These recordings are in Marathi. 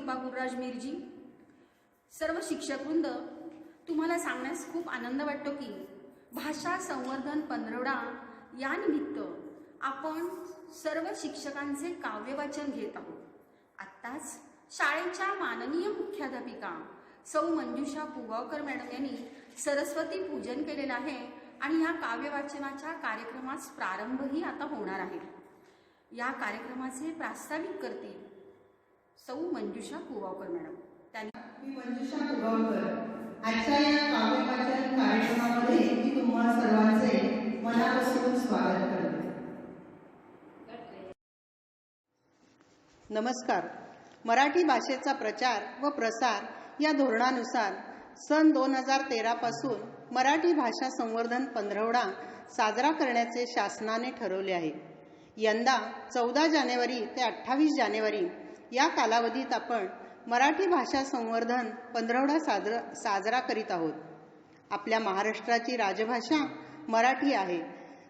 दीपा गुरुराज मीरजी, सर्व शिक्षकवृंद, तुम्हाला सांगण्यास खूप आनंद वाटतो की भाषा संवर्धन पंधरवडा या निमित्त आपण सर्व शिक्षकांचे काव्यवाचन घेत आहोत। आत्ताच शाळेच्या माननीय मुख्याध्यापिका सौ मंजुषा पुगावकर मॅडम यांनी सरस्वती पूजन केलेलं आहे आणि या काव्यवाचनाच्या कार्यक्रमास प्रारंभही आता होणार आहे। या कार्यक्रमाचे प्रास्ताविक करतील सौ मंजुषा पुगावकर मॅडम। मी मंजुषा पुगावकर आजच्या या काव्यवाचन कार्यक्रमामध्ये मी तुम्हा सर्वांचे मनापासून स्वागत करते। नमस्कार। मराठी भाषेचा प्रचार व प्रसार या धोरणानुसार सन 2013 पासून मराठी भाषा संवर्धन पंधरवडा साजरा करण्याचे शासनाने ठरवले आहे। यंदा 14 जानेवारी ते 28 जानेवारी या कालावधीत आपण मराठी भाषा संवर्धन पंधरवडा साजरा करीत आहोत। आपल्या महाराष्ट्राची राजभाषा मराठी आहे,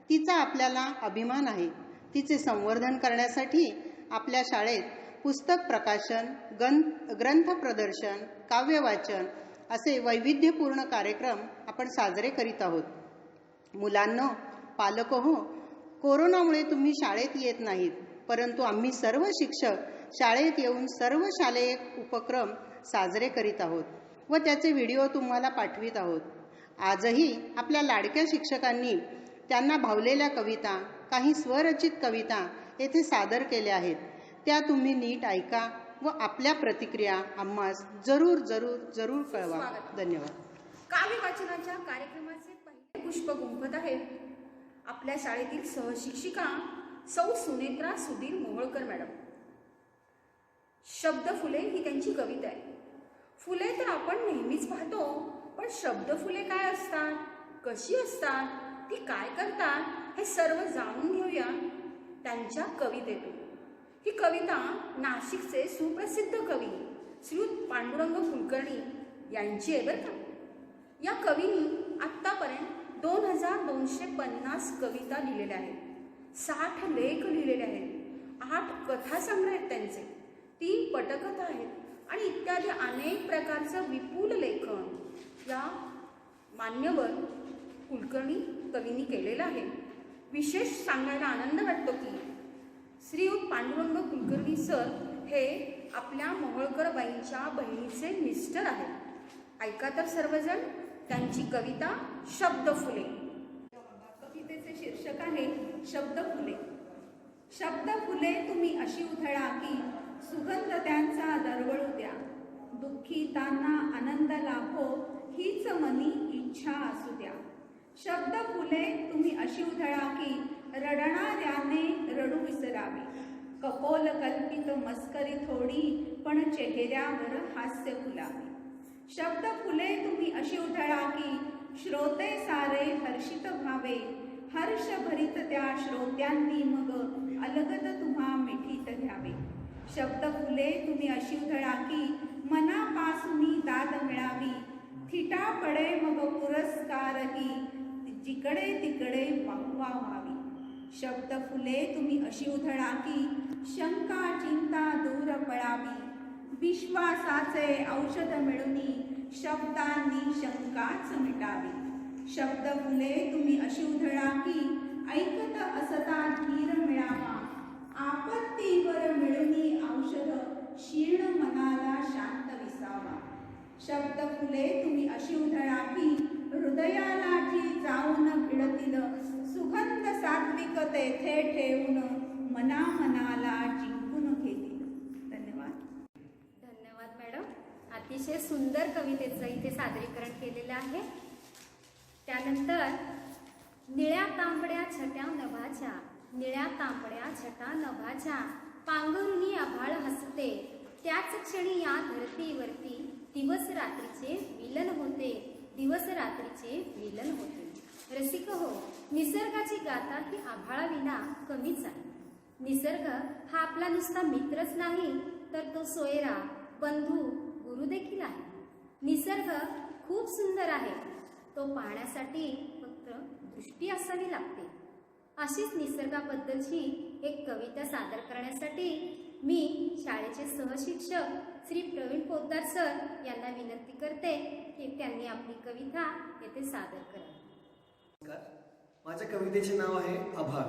तिचा आपल्याला अभिमान आहे। तिचे संवर्धन करण्यासाठी आपल्या शाळेत पुस्तक प्रकाशन, ग्रंथ प्रदर्शन, काव्यवाचन असे वैविध्यपूर्ण कार्यक्रम आपण साजरे करीत आहोत। मुलांनो, पालक हो, कोरोनामुळे तुम्ही शाळेत येत नाहीत, परंतु आम्ही सर्व शिक्षक शाळेत येऊन सर्व शालेय उपक्रम साजरे करीत आहोत व त्याचे व्हिडिओ तुम्हाला पाठवित आहोत। आजही आपल्या लाडक्या शिक्षकांनी त्यांना भावलेल्या कविता, काही स्वरचित कविता येथे सादर केल्या आहेत। त्या तुम्ही नीट ऐका व आपल्या प्रतिक्रिया आम्हास जरूर जरूर जरूर कळवा। धन्यवाद। काव्यवाचनाच्या कार्यक्रमाचे पहिले पुष्प गुंफत आहे आपल्या शाळेतील सहशिक्षिका सौ सुनेत्रा सुधीर मोहोळकर मॅडम। शब्द फुले ही त्यांची कविता आहे। फुले तर आपण नेहमीच पाहतो, पण शब्द फुले काय असतात, कशी असतात, ती काय करतात हे सर्व जाणून घेऊया त्यांच्या कवितेतून। ही कविता नाशिकचे सुप्रसिद्ध कवी श्रीयुत पांडुरंग कुलकर्णी यांची आहे बरं का। या कवींनी आत्तापर्यंत 2250 कविता लिहिलेल्या आहेत, 60 लेख लिहिलेले आहेत, 8 कथासंग्रह आहेत त्यांचे, 3 पटकथा आहेत आणि इत्यादी अनेक प्रकारचं विपुल लेखन या मान्यवर कुलकर्णी कवींनी केलेलं आहे। विशेष सांगायला आनंद वाटतो की श्रीयुत पांडुरंग कुलकर्णी सर हे आपल्या मोहोळकर बाईंच्या बहिणीचे मिस्टर आहेत। ऐका तर सर्वजण त्यांची कविता शब्द फुले। कवितेचे शीर्षक आहे शब्द फुले। शब्द फुले तुम्ही अशी उधळा की सुगंध त्यांचा दरवळू द्या, दुःखितांना आनंद लाभो हीच मनी इच्छा असू द्या। शब्द फुले तुम्ही अशी उधळा की रडणाऱ्याने रडू विसरावे, कपोल कल्पित मस्करी थोडी पण चेहऱ्यावर हास्य फुलावे। शब्द फुले तुम्ही अशी उधळा की श्रोते सारे हर्षित व्हावे, हर्ष भरित त्या श्रोत्यांनी मग अलगद तुम्हा मिठीत घ्यावे। शब्द फुले तुम्ही अशी उधळा की मनापासून दाद मिळावी, थिटा पडे मग पुरस्कारही जिकडे तिकडे वाहवा व्हावी। शब्द फुले तुम्ही अशी उधळा की शंका चिंता दूर पळावी, विश्वासाचे औषध मिळूनी शब्दांनी शंकाच मिटावी। शब्द फुले तुम्ही अशी उधळा की ऐकत असता धीर मिळावा, आपत्तीवर मिळूनी औषध क्षीण मनाला शांत विसावा। शब्द फुले तुम्ही अशी उधळा की हृदयाला जी जाऊन भिडतील सुगंध सात्विक तेथे ठेवून मनाला जिंकून घेतील। धन्यवाद। धन्यवाद मॅडम। अतिशय सुंदर कवितेचं इथे सादरीकरण केलेलं आहे। त्यानंतर निळ्या तांबड्या छटा नभाच्या, निळ्या तांबड्या छटा नभाच्या, पांघरुणी आभाळ हसते, त्याच क्षणी या धरतीवरती दिवस रात्रीचे मिलन होते, दिवस रात्रीचे मिलन होते। रसिक हो, निसर्गाची गाथा ही आभाळाविना कमीच आहे। निसर्ग हा आपला नुसता मित्रच नाही, तर तो सोयरा, बंधू, गुरु देखील आहे। निसर्ग खूप सुंदर आहे, तो पाहण्यासाठी फक्त दृष्टी असावी लागते। अशीच निसर्गाबद्दलची एक कविता सादर करण्यासाठी मी शाळेचे सहशिक्षक श्री प्रवीण पोद्दार सर यांना विनंती करते की त्यांनी आपली कविता येथे सादर करावी. नमस्कार. माझ्या कवितेचे नाव आहे आभाळ.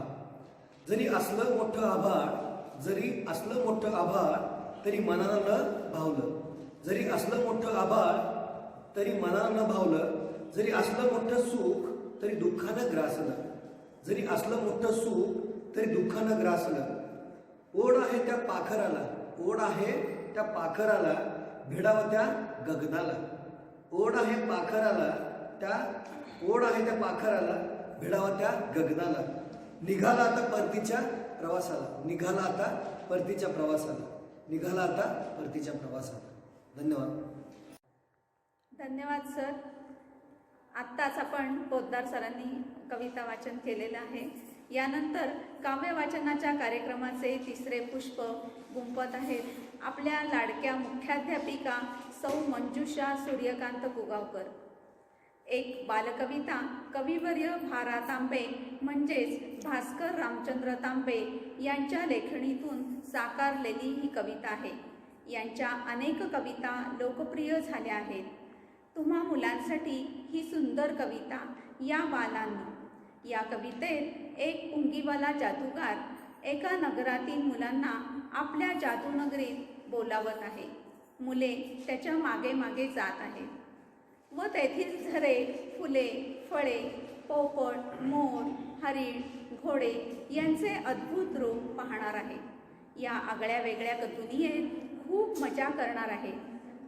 जरी असलं मोठं आभाळ, जरी असलं मोठं आभाळ तरी मनाला न भावलं. जरी असलं मोठं आभाळ तरी मनाला न भावलं. जरी असलं मोठं सुख तरी दुःखानं ग्रासलं. जरी असलं मोठं सुख तरी दुःखानं ग्रासलं. ओढ आहे त्या पाखराला, ओढ आहे त्या पाखराला, भिडावत्या गगनाला. ओढ आहे पाखराला, ओढ आहे त्या पाखराला, भिडावत्या गगनाला. निघाला आता परतीच्या प्रवासाला, निघाला आता परतीच्या प्रवासाला, निघाला आता परतीच्या प्रवासाला. धन्यवाद. धन्यवाद सर. आत्ताच आपण पोद्दार सरांनी कविता वाचन केलेलं आहे. यानंतर काव्य वाचनाच्या कार्यक्रमाचे तिसरे पुष्प गुंफत आहेत आपल्या लाडक्या मुख्याध्यापिका सौ मंजुषा सूर्यकांत कुगावकर. एक बालकविता कविवर्य भारा तांबे म्हणजेच भास्कर रामचंद्र तांबे यांच्या लेखणीतून साकारलेली ही कविता आहे. यांच्या अनेक कविता लोकप्रिय झाल्या आहेत. तुम्हा मुलांसाठी ही सुंदर कविता या बालांनी. या कवितेत एक पुंगीवाला जादूगार एका नगरातील मुलांना आपल्या जादूनगरीत बोलावत आहे. मुले त्याच्या मागे मागे जात आहेत व तेथील झरे, फुले, फळे, पोपट, मोर, हरिण, घोडे यांचे अद्भुत रूप पाहणार आहे. या आगळ्या वेगळ्या दुनियेत खूप मजा करणार आहे.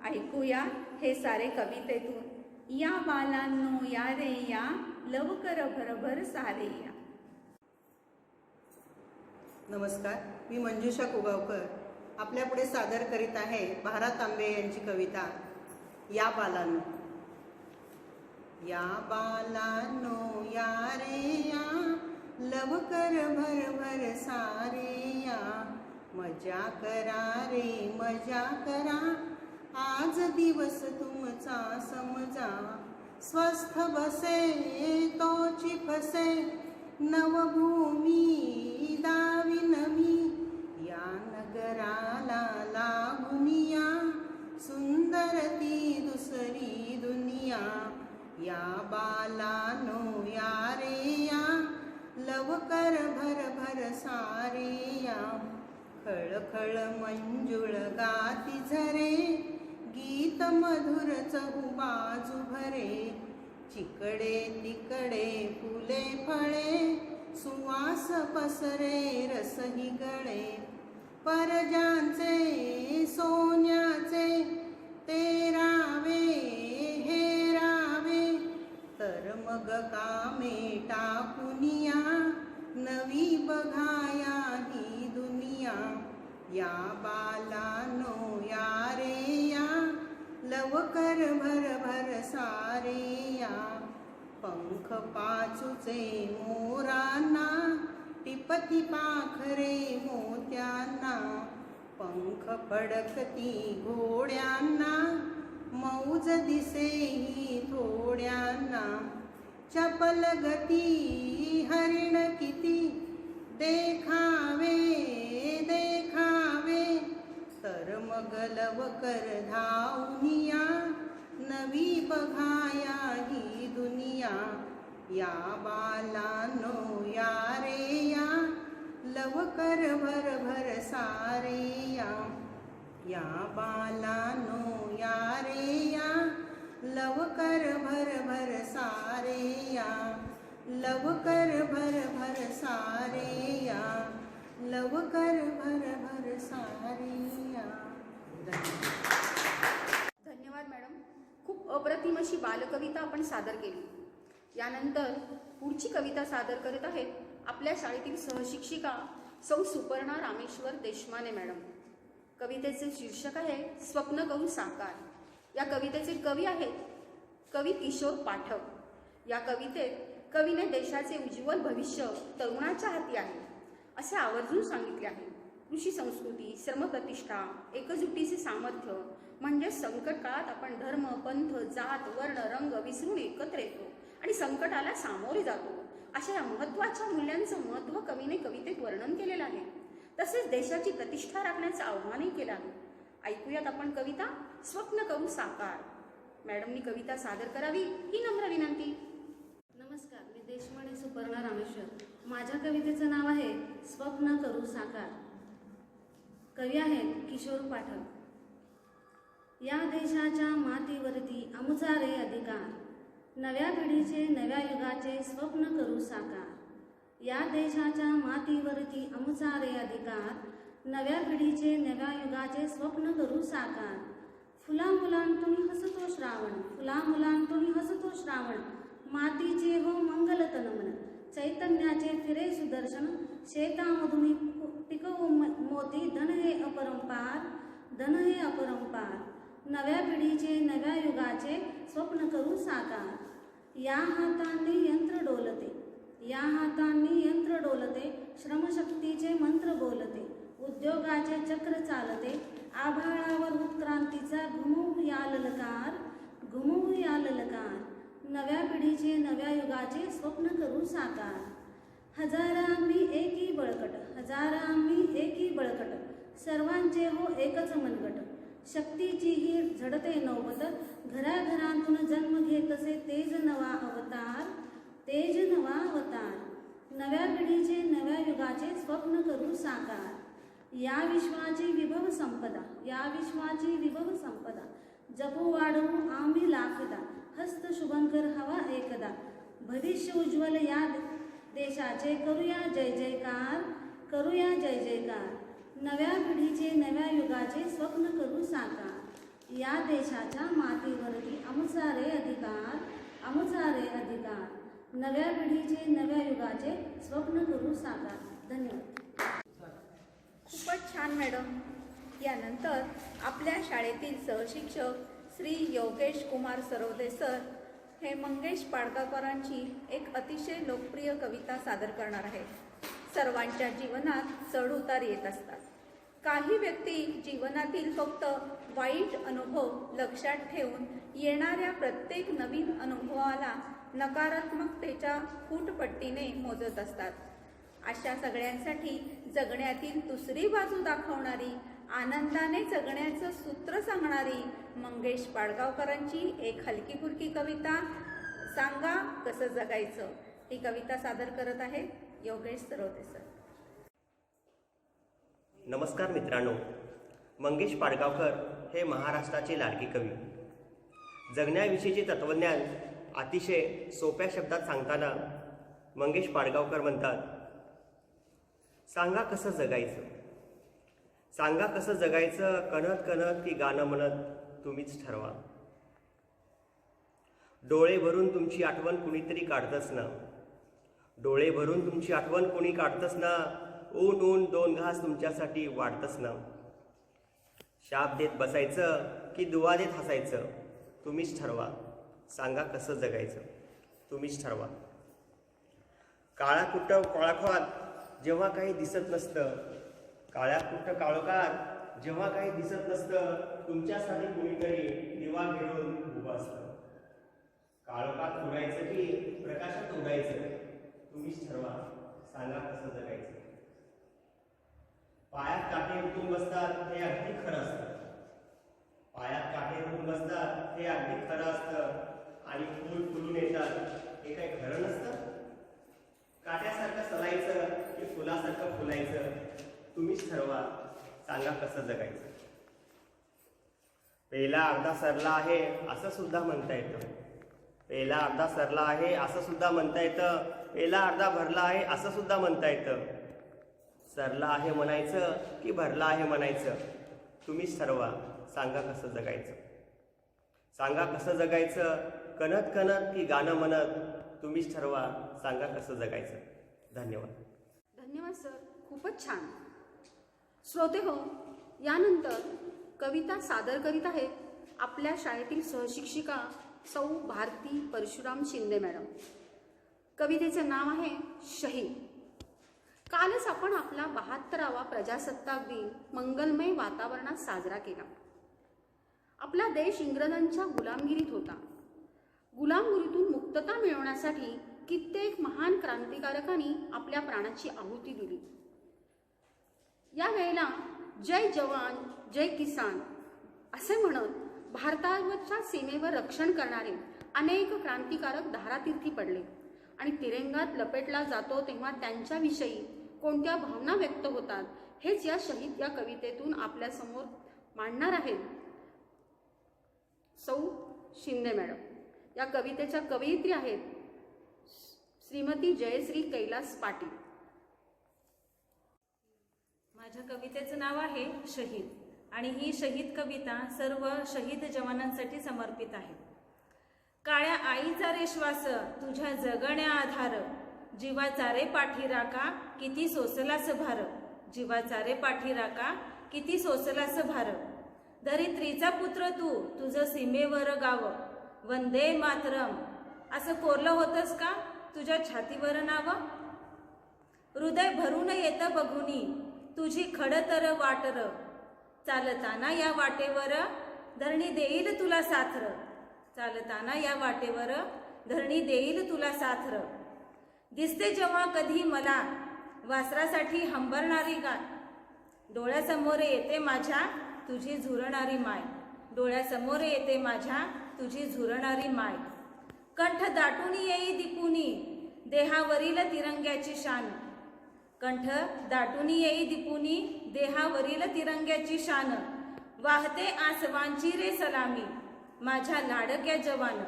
ऐकूया हे सारे कवितेतून. या बालांनो या रे या, लवकर भरभर सारे या. नमस्कार, मी मंजुषा कुगावकर आपल्यापुढे सादर करीत आहे भारा तांबे यांची कविता या बालांनो. या बालांनो या रे या, लवकर भरभर सारे या. मजा करा रे मजा करा, आज दिवस तुमचा समजा. स्वस्थ बसे तोची फसे, नवभूमी दाविन मी. या नगराला लागून या, सुंदर ती दुसरी दुनिया. या बालानो या रे या, लवकर भरभर सारे या. खळखळ मंजुळ गाती झरे, गीत मधुर चहुबाजू भरे. चिकडे तिकडे फुले फळे, सुवास पसरे रसही गळे. परजांचे सोन्याचे ते रावे हे रावे, तर मग कामे टाकुनिया, नवी बघाया ही दुनिया. या बालानो या रे या, लवकर भरभर सारे या. पंख पाचूचे मोरांना, टिपती पाखरे मोत्यांना. पंख फडकती घोड्यांना, मौज दिसेही थोड्यांना. चपल गती हरिण किती, देखावे देखावे. तर मग लवकर धावूनिया, नवी बघाया ही दुनिया. या बालानो या रे या, लवकर भरभर सारे या. या बालानो या रे या, लवकर भरभर सारे या. लवकर भरभर सारे या, लवकर भरभर सारे या. धन्यवाद मॅडम. खूप अप्रतिम अशी बालकविता आपण सादर केली. यानंतर पुढची कविता सादर करत आहेत आपल्या शाळेतील सहशिक्षिका सौ सुपर्णा रामेश्वर देशमाने मॅडम. कवितेचे शीर्षक आहे स्वप्न करून साकार. या कवितेचे कवी आहेत कवी किशोर पाठक. या कवितेत कवीने देशाचे उज्ज्वल भविष्य तरुणाच्या हाती आहे असे आवर्जून सांगितले आहे. कृषी संस्कृती, श्रमप्रतिष्ठा, एकजुटीचे सामर्थ्य म्हणजे संकट काळात आपण धर्म, पंथ, जात, वर्ण, रंग विसरून एकत्र येतो आणि संकटाला सामोरे जातो. अशा या महत्त्वाच्या मूल्यांचं महत्त्व कवीने कवितेत वर्णन केलेलं आहे. तसेच देशाची प्रतिष्ठा राखण्याचं आव्हानही केलं आहे. ऐकूयात आपण कविता स्वप्न करू साकार. मॅडमनी कविता सादर करावी ही नम्र विनंती. नमस्कार, मी देशवाणी सुपर्णा रामेश्वर. माझ्या कवितेचं नाव आहे स्वप्न करू साकार. कवी आहेत किशोर पाठक. या देशाच्या मातीवरती आमचा रे अधिकार, नव्या पिढीचे नव्या युगाचे स्वप्न करू साकार. या देशाच्या मातीवरती आमचा रे अधिकार, नव्या पिढीचे नव्या युगाचे स्वप्न करू साकार. फुला मुलांतून हसतो श्रावण, फुला मुलांतून हसतो श्रावण, मातीचे हो मंगल तनमन, चैतन्याचे फिरे सुदर्शन, शेतामधून पिकवू मोती, धन हे अपरंपार, धन हे अपरंपार. नव्या पिढीचे नव्या युगाचे स्वप्न करू साकार. या हातांनी यंत्र डोलते, या हातांनी यंत्र डोलते, श्रमशक्तीचे मंत्र बोलते, उद्योगाचे चक्र चालते, आभाळावर उत्क्रांतीचा घुमवूया ललकार, घुमवूया ललकार. नव्या पिढीचे नव्या युगाचे स्वप्न करू साकार. हजारांनी एकी बळकट, हजारांनी एकी बळकट, सर्वांचे हो एकच मनगट, शक्तीची ही झडते नौबत, घराघरातून जन्म घेतसे तेज नवा अवतार, तेज नवा अवतार. नव्या पिढीचे नव्या युगाचे स्वप्न करू साकार. या विश्वाची विभव संपदा, या विश्वाची विभव संपदा, जपू वाढवू आम्ही लाखदा, हस्त शुभंकर हवा एकदा, भविष्य उज्ज्वल या देशाचे करूया जय जयकार, करूया जय जयकार. नव्या पिढीचे नव्या युगाचे स्वप्न करू साकार. या देशाच्या मातीवरती आमचा रे अधिकार, आमचा रे अधिकार. नव्या पिढीचे नव्या युगाचे स्वप्न करू साकार. धन्यवाद. खूपच छान मॅडम. यानंतर आपल्या शाळेतील सहशिक्षक श्री योगेश कुमार सरवदे सर हे मंगेश पाडगावकरांची एक अतिशय लोकप्रिय कविता सादर करणार आहेत. सर्वांच्या जीवनात चढ उतार येत असतात. काही व्यक्ती जीवनातील फक्त वाईट अनुभव लक्षात ठेवून येणाऱ्या प्रत्येक नवीन अनुभवाला नकारात्मकतेच्या फूटपट्टीने मोजत असतात. अशा सगळ्यांसाठी जगण्यातील दुसरी बाजू दाखवणारी, आनंदाने जगण्याचं सूत्र सांगणारी मंगेश पाडगावकरांची एक हलकी फुलकी कविता सांगा कसं जगायचं ही कविता सादर करत आहे योगेश सरवदे सर. नमस्कार मित्रांनो, मंगेश पाडगावकर हे महाराष्ट्राचे लाडके कवी. जगण्याविषयीचे तत्त्वज्ञान अतिशय सोप्या शब्दात सांगताना मंगेश पाडगावकर म्हणतात, सांगा कसं जगायचं, सांगा कसं जगायचं, कणत कणत की गाणं म्हणत तुम्हीच ठरवा. डोळे भरून तुमची आठवण कुणीतरी काढतच ना, डोळे भरून तुमची आठवण कोणी काढतच ना, ऊन ऊन दोन घास तुमच्यासाठी वाढतच ना. शाप देत बसायचं की दुवा देत हसायचं, तुम्हीच ठरवा. सांगा कसं जगायचं, तुम्हीच ठरवा. काळा कुट्ट काळाखात जेव्हा काही दिसत नसतं, काळ्या कुट्ट काळोखात जेव्हा काही दिसत नसतं, तुमच्यासाठी कुणीतरी दिवा घेऊन उभं असतं. काळोखात उडायचं की प्रकाशात उडायचं, तुम्हीच ठरवा. सांगा कसं जगायचं. पायात काटे उठून बसतात हे अगदी खरं असतं, पायात काटे उठून बसतात हे अगदी खरं असतं, आणि फूल फुलून येतात हे काही खरं नसतं. काट्यासारखं सलायचं की फुलासारखं फुलायचं, तुम्हीच ठरवा. सांगा कसं जगायचं. पेला अर्धा सरला आहे असं सुद्धा म्हणता येतं, पेला अर्धा सरला आहे असं सुद्धा म्हणता येतं, पेला अर्धा भरला आहे असं सुद्धा म्हणता येतं. सरला आहे म्हणायचं की भरला आहे म्हणायचं, तुम्हीच ठरवा. सांगा कसं जगायचं. सांगा कसं जगायचं, कणत कणत की गाणं म्हणत, तुम्हीच ठरवा. सांगा कसं जगायचं. धन्यवाद. धन्यवाद सर, खूपच छान. श्रोते हो, यानंतर कविता सादर करीत आहेत आपल्या शाळेतील सहशिक्षिका सौ भारती परशुराम शिंदे मॅडम. कवितेचं नाव आहे शहीद. कालच आपण आपला 72वा प्रजासत्ताक दिन मंगलमय वातावरणात साजरा केला. आपला देश इंग्रजांच्या गुलामगिरीत होता. गुलामगिरीतून मुक्तता मिळवण्यासाठी कित्येक महान क्रांतिकारकांनी आपल्या प्राणाची आहुती दिली. या वेळेला जय जवान जय किसान असे म्हणत भारतावरच्या सीमेवर रक्षण करणारे अनेक क्रांतिकारक धारातीर्थी पडले आणि तिरंगात लपेटला जातो तेव्हा त्यांच्याविषयी कोणत्या भावना व्यक्त होतात हेच या शहीद या कवितेतून आपल्यासमोर मांडणार आहेत सौ शिंदे मॅडम. या कवितेच्या कवयित्री आहेत श्रीमती जयश्री कैलास पाटील. माझ्या कवितेचं नाव आहे शहीद आणि ही शहीद कविता सर्व शहीद जवानांसाठी समर्पित आहे. काळ्या आईचा रे श्वास तुझ्या जगण्या आधार, जीवाचा रे पाठी राका किती सोसलास भार, जीवाचा रे पाठी राका किती सोसलास भार. धरित्रीचा पुत्र तू तुझं सीमेवर गाव, वंदे मातरम असं कोरलं होतंस का तुझ्या छातीवर नाव. हृदय भरून येतं बघुनी तुझी खडतर वाटर, चालताना या वाटेवर धरणी देईल तुला साथर, चालताना या वाटेवर धरणी देईल तुला साथर. दिसते जेव्हा कधी मला वासरासाठी हंबरणारी गाय, डोळ्यासमोर येते माझ्या तुझी झुरणारी माय, डोळ्यासमोर येते माझ्या तुझी झुरणारी माय. कंठ दाटून येई दिपुनी देहावरील तिरंग्याची शान, कंठ दाटून येई दिपुनी देहावरील तिरंग्याची शान. वाहते आसवांची रे सलामी माझ्या लाडक्या जवान,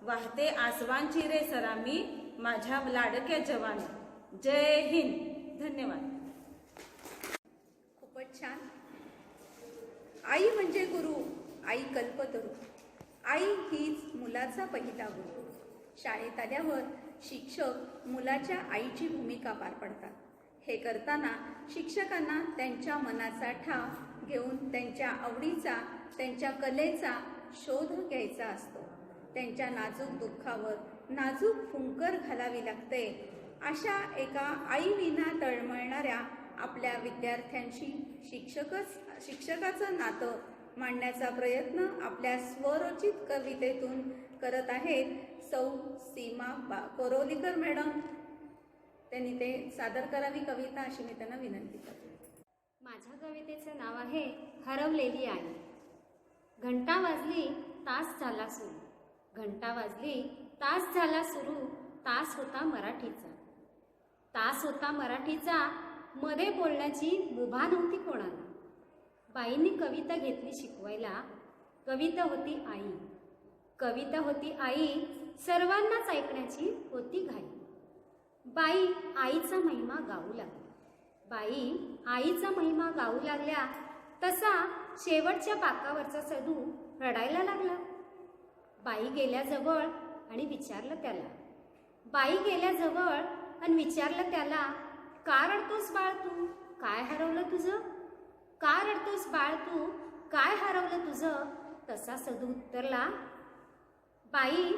वाहते आसवांची रे सलामी माझ्या लाडक्या जवान. जय हिंद. धन्यवाद. खूपच छान. आई म्हणजे गुरु, आई कल्पतरू, आई हीच मुलाचा पहिला गुरु. शाळेत आल्यावर शिक्षक मुलाच्या आईची भूमिका पार पडतात. हे करताना शिक्षकांना त्यांच्या मनाचा ठाव घेऊन त्यांच्या आवडीचा त्यांच्या कलेचा शोध घ्यायचा असतो. त्यांच्या नाजूक दुःखावर नाजूक फुंकर घालावी लागते. अशा एका आईविना तळमळणाऱ्या आपल्या विद्यार्थ्यांशी शिक्षकाचं नातं मांडण्याचा प्रयत्न आपल्या स्वरचित कवितेतून करत आहेत सौ सीमा कोरोलीकर मॅडम. त्यांनी ते सादर करावी कविता अशी मी त्यांना विनंती करते. माझ्या कवितेचं नाव आहे हरवलेली आई. घंटा वाजली तास झाला सुरू, घंटा वाजली तास झाला सुरू, तास होता मराठीचा, तास होता मराठीचा, मध्ये बोलण्याची मुभा नव्हती कोणाला. बाईंनी कविता घेतली शिकवायला, कविता होती आई, कविता होती आई, सर्वांनाच ऐकण्याची होती घाई. बाई आईचा महिमा गाऊ लागली, बाई आईचा महिमा गाऊ लागल्या, तसा शेवटच्या पाकावरचा सदू रडायला लागला. बाई गेल्या जवळ आणि विचारलं त्याला, बाई गेल्या जवळ आणि विचारलं त्याला, का रडतोस बाळ तू, काय हरवलं तुझं, का रडतोस बाळ तू, काय हरवलं तुझं. तसा सदू उत्तरला, बाई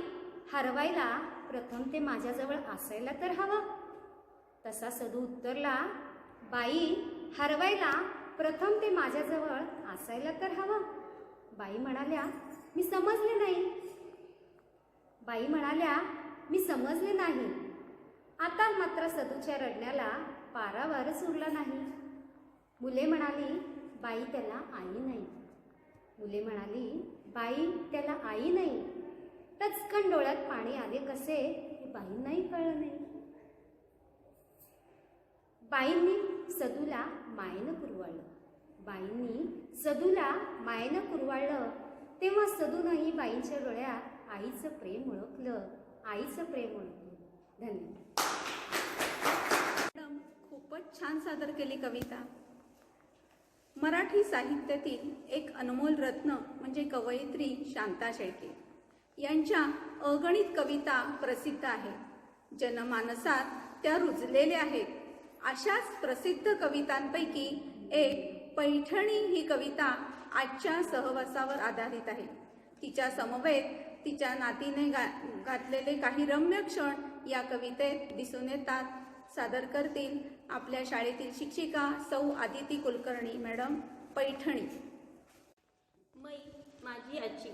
हरवायला प्रथम ते माझ्याजवळ असायला तर हवं. तसा सदू उत्तरला, बाई हरवायला प्रथम ते माझ्याजवळ असायला तर हवं. बाई म्हणाल्या, मी समजले नाही, बाई म्हणाल्या मी समजले नाही. आता मात्र सदूच्या रडण्याला पारावारच उरला नाही. मुले म्हणाली, बाई त्याला आई नाही, मुले म्हणाली, बाई त्याला आई नाही. टचकन डोळ्यात पाणी आले कसे हे बाईंनाही कळलं नाही. बाईंनी सदूला मायेनं कुरवाळलं, बाईंनी सदूला मायेनं कुरवाळलं. तेव्हा सदूनही बाईंच्या डोळ्यात आईचं प्रेम ओळखलं, आईचं प्रेम ओळखलं. धन्यवाद. मॅडम खूपच छान सादर केली कविता. मराठी साहित्यातील एक अनमोल रत्न म्हणजे कवयित्री शांता शेळके यांच्या अगणित कविता प्रसिद्ध आहेत, जनमानसात त्या रुजलेल्या आहेत. अशाच प्रसिद्ध कवितांपैकी एक पैठणी ही कविता आजच्या सहवासावर आधारित आहे. तिच्या समवेत तिच्या नातीने घातलेले काही रम्य क्षण या कवितेत दिसून येतात. सादर करतील आपल्या शाळेतील शिक्षिका सौ आदिती कुलकर्णी मॅडम. पैठणी. मै माझी आजी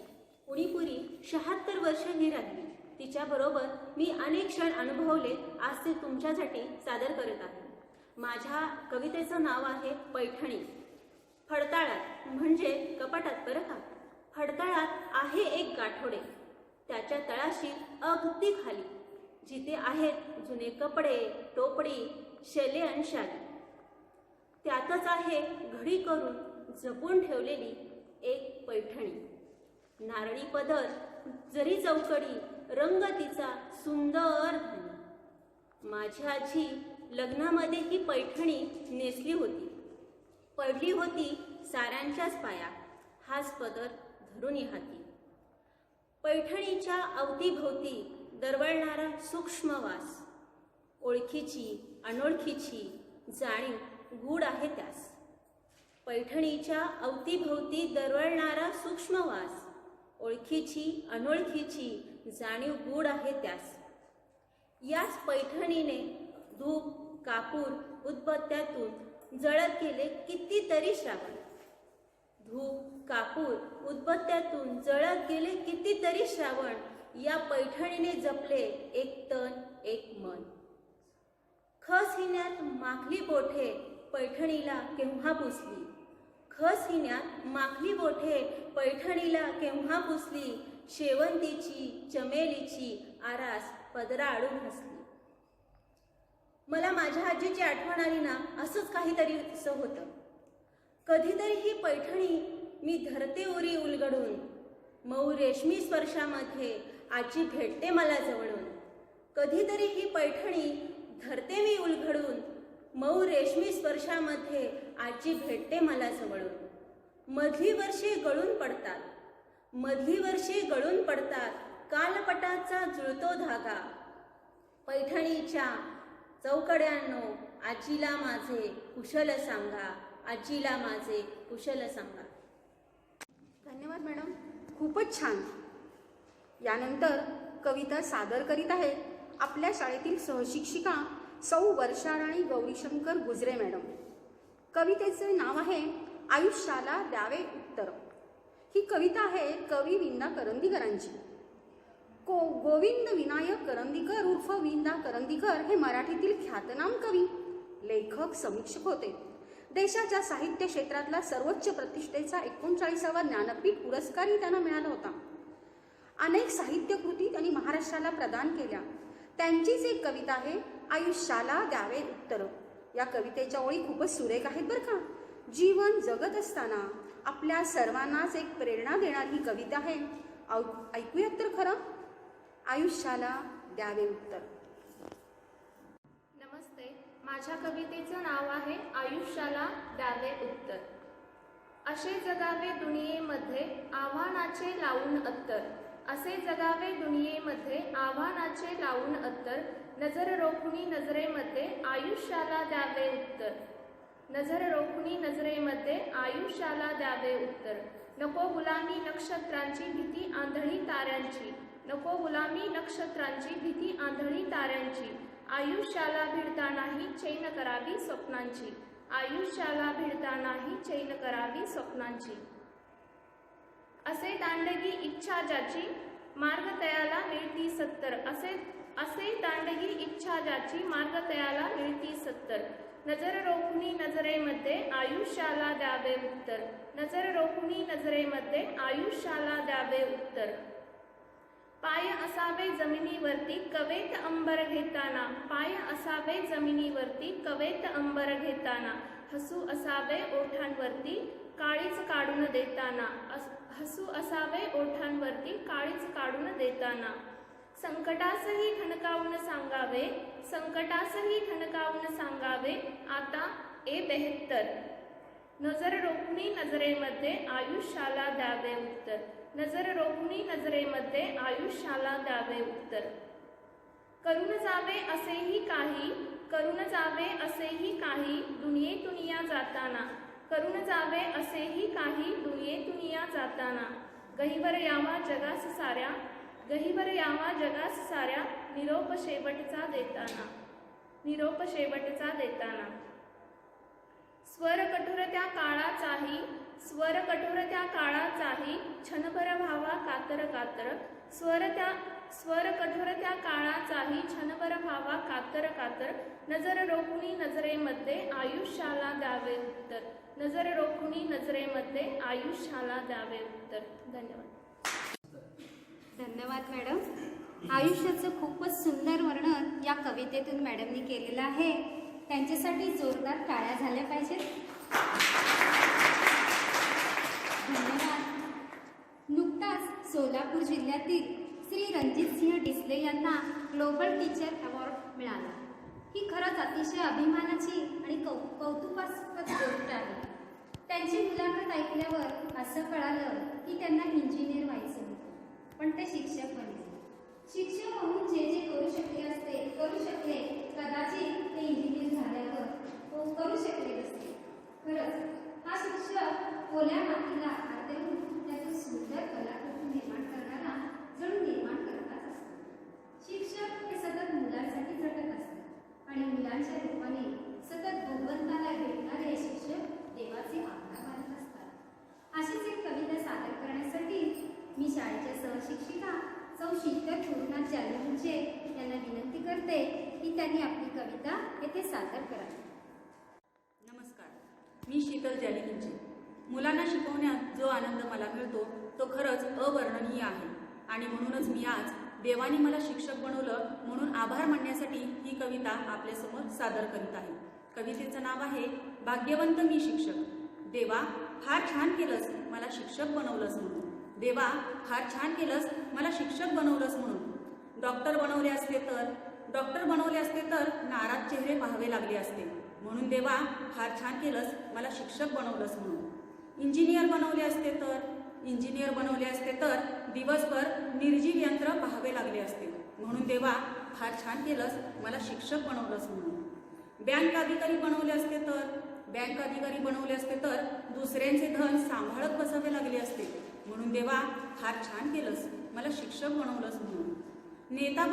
उणीपुरी 76 वर्ष ही राहिली. तिच्याबरोबर मी अनेक क्षण अनुभवले, आज ते तुमच्यासाठी सादर करत आहे. माझ्या कवितेचं नाव आहे पैठणी. फडताळात म्हणजे कपाटात बरं का. फडताळात आहे एक गाठोडे, त्याच्या तळाशी अगदी खाली जिथे आहेत जुने कपडे, टोपडी, शेले आणि शाली. त्यातच आहे घडी करून जपून ठेवलेली एक पैठणी. नारळी पदर, जरी चौकडी, रंग तिचा सुंदर धनी. माझी आजी लग्नामध्ये ही पैठणी नेसली होती. पडली होती साऱ्यांच्याच पाया, हाच पदर धरून हाती. पैठणीच्या अवतीभोवती दरवळणारा सूक्ष्म वास, ओळखीची अनोळखीची जाणीव गूढ आहे त्यास. पैठणीच्या अवतीभोवती दरवळणारा सूक्ष्म वास, ओळखीची अनोळखीची जाणीव गूढ आहे त्यास. याच पैठणीने धूप, कापूर, उदबत्त्यातून जळत गेले कितीतरी श्रावण. धूप, कापूर, उदबत्त्यातून जळत गेले कितीतरी श्रावण. या पैठणीने जपले एक तन एक मन. खस हिन्यात माखली बोठे पैठणीला केव्हा पुसली. खस हिन्यात माखली बोठे पैठणीला केव्हा पुसली. शेवंतीची चमेलीची आरास पदराआडून हसली. मला माझ्या आजीची आठवण आली ना, असंच काहीतरी असं होतं. कधीतरी ही पैठणी मी धरते उरी उलगडून. मऊ रेशमी स्पर्शामध्ये आजी भेटते मला जवळून. कधीतरी ही पैठणी धरते मी उलगडून. मऊ रेशमी स्पर्शामध्ये आजी भेटते मला जवळून. मधली वर्षे गळून पडतात, मधली वर्षे गळून पडतात. कालपटाचा जुळतो धागा. पैठणीच्या चौकड्यांनो आजीला माझे कुशल सांगा. आजीला माझे कुशल सांगा. धन्यवाद मॅडम, खूपच छान. यानंतर कविता सादर करीत आहेत आपल्या शाळेतील सहशिक्षिका सौ वर्षाराणी गौरीशंकर गुजरे मॅडम. कवितेचे नाव आहे आयुष्याला द्यावे उत्तर. ही कविता आहे कवी विंदा करंदीकरांची. गोविंद विनायक करंदीकर उर्फ विंदा करंदीकर हे मराठीतील ख्यातनाम कवी, लेखक, समीक्षक होते. देशाच्या साहित्य क्षेत्रातला सर्वोच्च प्रतिष्ठेचा 39वा ज्ञानपीठ पुरस्कारही त्यांना मिळाला होता. अनेक साहित्यकृती त्यांनी महाराष्ट्राला प्रदान केल्या. त्यांचीच एक कविता आहे आयुष्याला द्यावे उत्तर. या कवितेच्या ओळी खूपच सुरेख आहेत बरं का. जीवन जगत असताना आपल्या सर्वांनाच एक प्रेरणा देणारी ही कविता आहे. ऐकूयात तर खरं. आयुष्याला द्यावे उत्तर. नमस्ते, माझ्या कवितेचं नाव आहे आयुष्याला द्यावे उत्तर. असे जगावे दुनियेमध्ये आव्हानाचे लावून अत्तर. असे जगावे दुनियेमध्ये आव्हानाचे लावून अत्तर. नजर रोखुनी नजरेमध्ये आयुष्याला द्यावे उत्तर. नजर रोखुनी नजरेमध्ये आयुष्याला द्यावे उत्तर. नको गुलामी नक्षत्रांची भीती आंधळी ताऱ्यांची. नको गुलामी नक्षत्रांची भीती आंधळी ताऱ्यांची. आयुष्याला भिडतानाही चैन करावी स्वप्नांची. आयुष्याला भिडतानाही चैन करावी स्वप्नांची. असे दांडगी इच्छा ज्याची मार्ग तयाला मिळती सत्तर. असे दांडगी इच्छा ज्याची मार्ग तयाला मिळती सत्तर. नजर रोखुनी नजरेमध्ये आयुष्याला द्यावे उत्तर. नजर रोखुनी नजरेमध्ये आयुष्याला द्यावे उत्तर. पाय असावे जमिनीवरती कवेत अंबर घेताना. पाय असावे जमिनीवरती कवेत अंबर घेताना. हसू असावे ओठांवरती काळीच काढून देताना. हसू असावे ओठांवरती काळीच काढून देताना. संकटासही ठणकावून सांगावे. संकटासही ठणकावून सांगावे आता ए बेहत्तर. नजर रोखुनी नजरेमध्ये आयुष्याला द्यावे उत्तर. नजर रोखुनी नजरेमध्ये आयुष्याला द्यावे उत्तर. करून जावे असेही काही. करून जावे असेही काही दुनियेतून या जाताना. करून जावे असेही काही दुनियेतून या जाताना. गहिवर यावा जगास साऱ्या. गहिवर यावा जगास साऱ्या निरोप शेवटचा देताना. निरोप शेवटचा देताना. स्वर कठोर त्या काळाचाही स्वर कठोर त्या काळाचाही क्षणभर व्हावा कातर कातर स्वर कठोर त्या काळाचाही क्षणभर व्हावा कातर कातर नजर रोखुनी नजरेमध्ये आयुष्याला द्यावे उत्तर नजर रोखुनी नजरेमध्ये आयुष्याला द्यावे उत्तर. धन्यवाद. धन्यवाद मॅडम. आयुष्याचं खूपच सुंदर वर्णन या कवितेतून मॅडमनी केलेलं आहे. त्यांच्यासाठी जोरदार टाळ्या झाल्या पाहिजेत. धन्यवाद. नुकताच सोलापूर जिल्ह्यातील श्री रणजितसिंह डिसले यांना ग्लोबल टीचर अवॉर्ड मिळाला. ही खरंच अतिशय अभिमानाची आणि कौतुकास्पद गोष्ट आहे. त्यांची मुलाखत ऐकल्यावर असं कळालं की त्यांना इंजिनियर व्हायचं होतं, पण ते शिक्षक बनले. शिक्षक म्हणून जे जे करू शकले कदाचित ते इंजिनियर झाल्यावर करू शकले नसते. खरंच हा शिक्षक ओल्या मातीला आदरून त्यातून सुंदर कलाकृती निर्माण करणारा जणू निर्माण करताच असतो. शिक्षक हे सतत मुलांसाठी झटत असतात आणि मुलांच्या रूपाने सतत भगवंताला भेटणारे शिक्षक देवाचे आभार मानत असतात. अशीच एक कविता सादर करण्यासाठी मी शाळेच्या सहशिक्षिका सौ शीतल गुरुनाथ जालिंचे यांना विनंती करते की त्यांनी आपली कविता येथे सादर करावी. नमस्कार, मी शीतल जालिंचे. मुलांना शिकवण्यात जो आनंद मला मिळतो तो खरंच अवर्णनीय आहे आणि म्हणूनच मी आज देवाने मला शिक्षक बनवलं म्हणून आभार मानण्यासाठी ही कविता आपल्यासमोर सादर करीत आहे. कवितेचं नाव आहे भाग्यवंत मी शिक्षक. देवा फार छान केलंस मला शिक्षक बनवलंस म्हणून. देवा फार छान केलंस मला शिक्षक बनवलंस म्हणून. डॉक्टर बनवले असते तर नाराज चेहरे पाहावे लागले असते. म्हणून देवा फार छान केलंस मला शिक्षक बनवलंस म्हणून. इंजिनियर बनवले असते तर दिवसभर निर्जीव यंत्र पाहावे लागले असते. म्हणून देवा फार छान केलंस मला शिक्षक बनवलंस म्हणून. बँक अधिकारी बनवले असते तर दुसऱ्यांचे धन सांभाळत बसावे लागले असते. म्हणून देवा फार छान केलंस मला शिक्षक बनवलंस म्हणून. नेता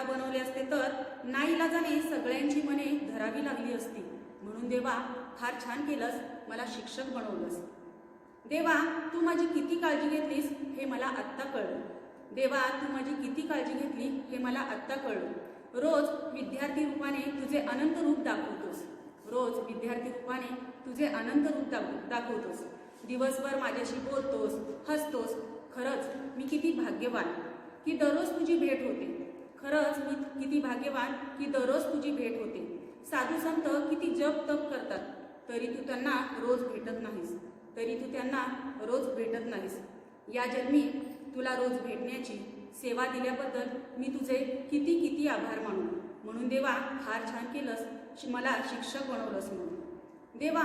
बनवले असते तर नाईलाजाने सगळ्यांची मने धरावी लागली असती. म्हणून देवा फार छान केलंस मला शिक्षक बनवलंस. देवा तू माझी किती काळजी घेतलीस हे मला आत्ता कळलं. देवा तू माझी किती काळजी घेतली हे मला आत्ता कळलं. रोज विद्यार्थी रूपाने तुझे अनंत रूप दाखवतोस. दिवसभर माझ्याशी बोलतोस, हसतोस. खरंच मी किती भाग्यवान की दररोज तुझी भेट होते. साधू संत किती जप तप करतात तरी तू त्यांना रोज भेटत नाहीस. या जन्मी तुला रोज भेटण्याची सेवा दिल्याबद्दल मी तुझे किती किती आभार मानू. म्हणून देवा फार छान केलंस मला शिक्षक बनवलंस म्हणून. देवा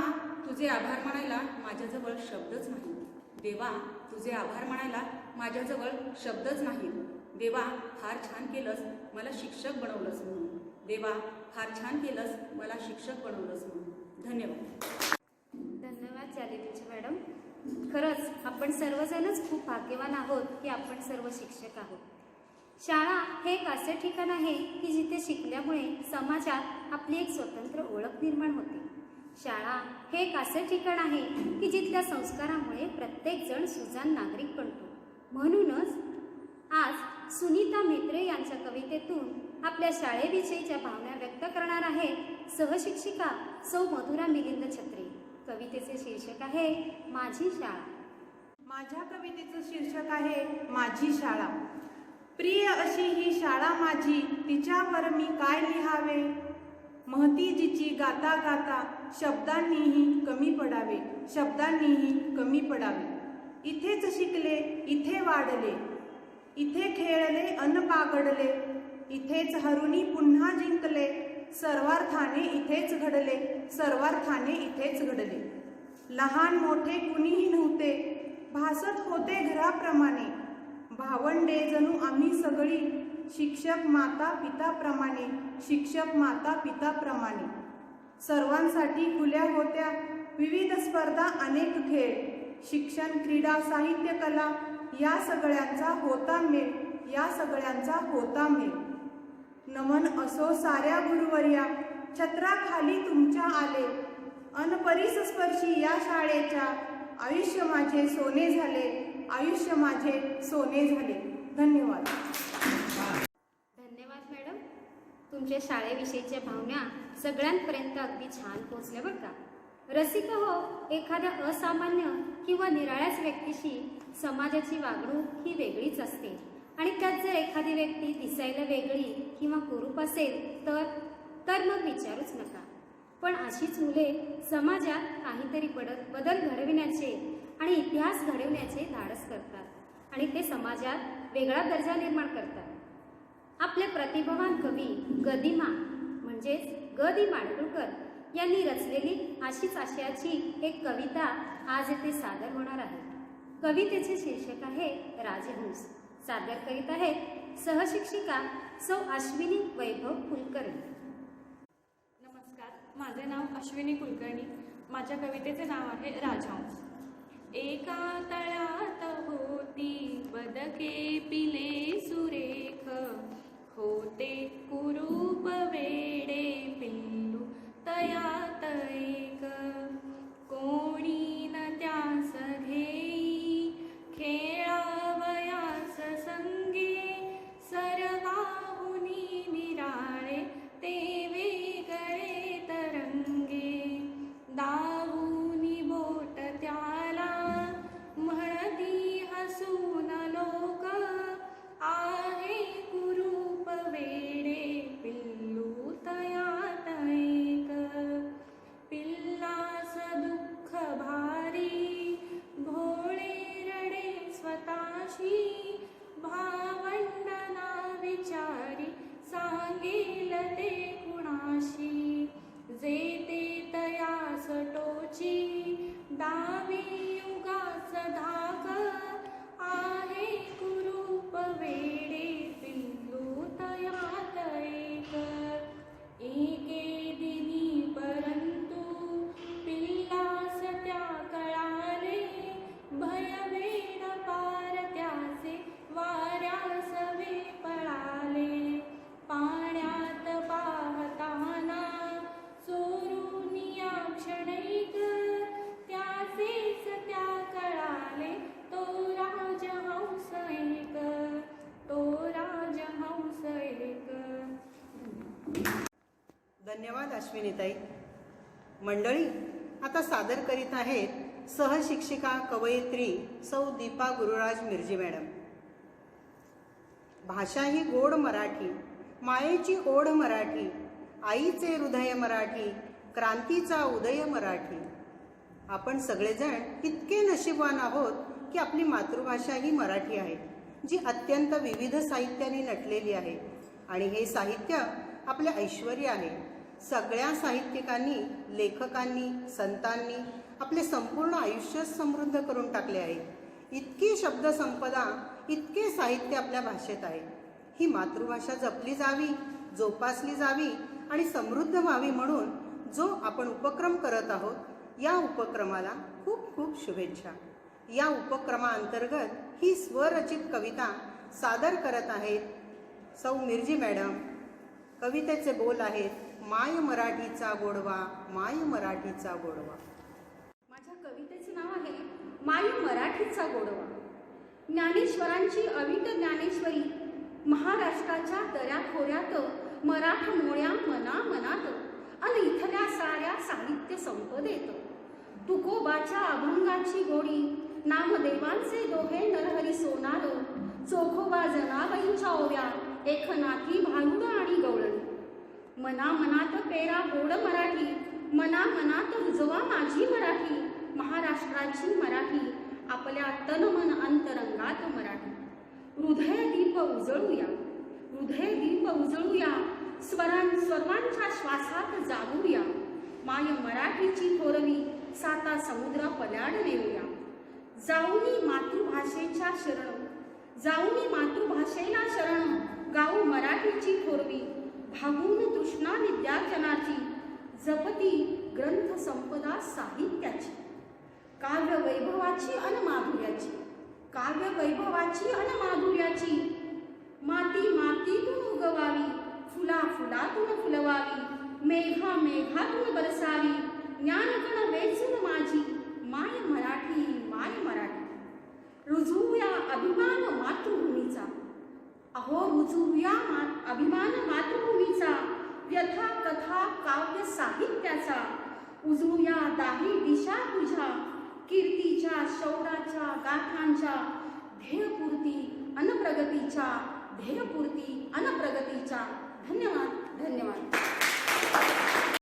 तुझे आभार मानायला माझ्याजवळ शब्दच नाही. देवा तुझे आभार मानायला माझ्याजवळ शब्दच नाही. देवा फार छान केलंस मला शिक्षक बनवलंस म्हणून. देवा फार छान केलंस मला शिक्षक बनवलंस म्हणून. धन्यवाद. धन्यवाद जालिंचे मॅडम. खरंच आपण सर्वजणच खूप भाग्यवान आहोत की आपण सर्व शिक्षक आहोत. शाळा हे एक असे ठिकाण आहे की जिथे शिकल्यामुळे समाजात आपली एक स्वतंत्र ओळख निर्माण होते. शाळा हे एक असे ठिकाण आहे की जिथल्या संस्कारामुळे प्रत्येकजण सुजाण नागरिक बनतो. म्हणूनच आज सुनीता म्हेत्रे यांच्या कवितेतून आपल्या शाळेविषयीच्या भावना व्यक्त करणार आहे सहशिक्षिका सौ मधुरा मिलिंद छत्रे. कवितेचे शीर्षक आहे माझी शाळा. माझ्या कवितेचं शीर्षक आहे माझी शाळा. प्रिय अशी ही शाळा माझी, तिच्यावर मी काय लिहावे. महती जिची गाता गाता शब्दांनीही कमी पडावे. इथेच शिकले, इथे वाढले, इथे खेळले अन पागडले, इथेच हरुणी पुन्हा जिंकले, सर्वार्थाने इथेच घडले. लहान मोठे कुणीही नव्हते, भासत होते घराप्रमाणे. भावंडे जणू आम्ही सगळी, शिक्षक माता पिताप्रमाणे. सर्वांसाठी खुल्या होत्या विविध स्पर्धा, अनेक खेळ. शिक्षण, क्रीडा, साहित्य, कला या सगळ्यांचा होता मेळ. नमन असो साऱ्या गुरुवर्या, छत्राखाली तुमच्या आले. अन परिसस्पर्शी या शाळेच्या आयुष्य माझे सोने झाले, आयुष्य माझे सोने झाले. धन्यवाद. धन्यवाद मॅडम. तुमच्या शाळेविषयीच्या भावना सगळ्यांपर्यंत अगदी छान पोहोचल्या बरं का. रसिक हो, एखाद्या असामान्य किंवा निराळ्याच व्यक्तीशी समाजाची वागणूक ही वेगळीच असते आणि त्यात जर एखादी व्यक्ती दिसायला वेगळी किंवा कुरूप असेल तर मग विचारूच नका. पण अशीच मुले समाजात काहीतरी बदल घडविण्याचे आणि इतिहास घडवण्याचे धाडस करतात आणि ते समाजात वेगळा दर्जा निर्माण करतात. आपले प्रतिभावान कवी गदिमा म्हणजेच ग दि माडगूळकर यांनी रचलेली अशीच आशयाची एक कविता आज येथे सादर होणार आहे. कवितेचे शीर्षक आहे राजहंस. सादर करीत आहेत सहशिक्षिका सौ अश्विनी वैभव कुलकर्णी. नमस्कार, माझे नाव अश्विनी कुलकर्णी. माझ्या कवितेचे नाव आहे राजहंस. एका तळ्यात होती बदके पिले सुरेख, होते कुरूप वेडे पिल्लू तयात एक. कोणी न त्यास घेई खेळावयास संगे, सर्वाहुनी निराळे ते वेगळे तरंगे. दाहुनी बोट त्याला म्हणती हसून लोक, आहे कुरूप वेडे पिल्लू तयात एक. पिल्लास दुःख भारी भोळे रडे स्वतःशी, भावंडना विचारी सांगेल ते कुणाशी. जे ते तयास टोची डावी युगाच धाक, आहे कुरूप वेडे पिल्लू तयात एक. एके दिनी परंतु पिल्लास त्या कळाले, भयवेड पार त्याचे वाऱ्यास वे पळाले. पाण्यात पाहताना चोरून या क्षणैक, त्याचेच त्या कळाले तो राजहंस एक, तो राजहंस एक. धन्यवाद अश्विनीताई. मंडळी, आता सादर करीत आहेत सहशिक्षिका कवयित्री सौ दीपा गुरुराज मिर्जी मॅडम. भाषा ही गोड मराठी, मायेची ओढ मराठी, आईचे हृदय मराठी, क्रांतीचा उदय मराठी. आपण सगळेजण इतके नशीबवान आहोत की आपली मातृभाषा ही मराठी आहे, जी अत्यंत विविध साहित्याने नटलेली आहे आणि हे साहित्य आपले ऐश्वर्य आहे. सगळ्या साहित्यिकांनी, लेखकांनी, संतांनी आपले संपूर्ण आयुष्य समृद्ध करून टाकले आहे. इतकी शब्दसंपदा, इतके साहित्य आपल्या भाषेत आहे. ही मातृभाषा जपली जावी, जोपासली जावी आणि समृद्ध व्हावी म्हणून जो आपण उपक्रम करत आहोत, या उपक्रमाला खूप खूप शुभेच्छा. या उपक्रमाअंतर्गत ही स्वरचित कविता सादर करत आहेत सौ मिर्जी मॅडम. कवितेचे बोल आहेत माय मराठीचा गोडवा, माय मराठीचा गोडवा. माझ्या कवितेचे नाव आहे माय मराठीचा गोडवा. ज्ञानेश्वरांची अविट ज्ञानेश्वरी महाराष्ट्राच्या दऱ्याखोऱ्यात मराठ मोळ्या मना मनात आणि इथल्या साऱ्या साहित्य संपदेत. तुकोबाच्या अभंगाची गोडी, नामदेवांचे दोहे नरहरी सोनार, चोखोबा जनाबाईंच्या ओव्या, एकनाथी भारुड आणि गवळणी. मना मनात पेरा गोड मराठी, मना मनात रुजवा माझी मराठी. महाराष्ट्राची मराठी, आपल्या तन मन अंतरंगात मराठी. हृदय दीप उजळूया, हृदय दीप उजळूया, सर्वांच्या श्वासात जागूया. माय मराठीची थोरवी साता समुद्र पल्याड नेऊया. जाऊनी मातृभाषेच्या शरण, जाऊनी मातृभाषेला शरण, गाऊ मराठीची थोरवी, भागून तृष्णा विद्यार्जनाची, जपती ग्रंथ संपदा साहित्याची. काव्य वैभवाची अन माधुर्याची, काव्य वैभवाची अन माधुर्याची. माती मातीतून उगवावी, फुला फुलातून फुलवावी, मेघा मेघातून बरसावी. ज्ञानकण वेचून माझी माय मराठी माय मराठी. रुजूया अभिमान मातृभूमीचा, अहो रुजूया अभिमान मातृभूमीचा, व्यथा कथा काव्य साहित्याचा. उजळूया दाही दिशा तुझ्या, कीर्तीच्या शौर्याच्या गाथांच्या. ध्येयपूर्ती अनप्रगतीच्या, ध्येयपूर्ती अनप्रगतीच्या. धन्यवाद धन्यवाद.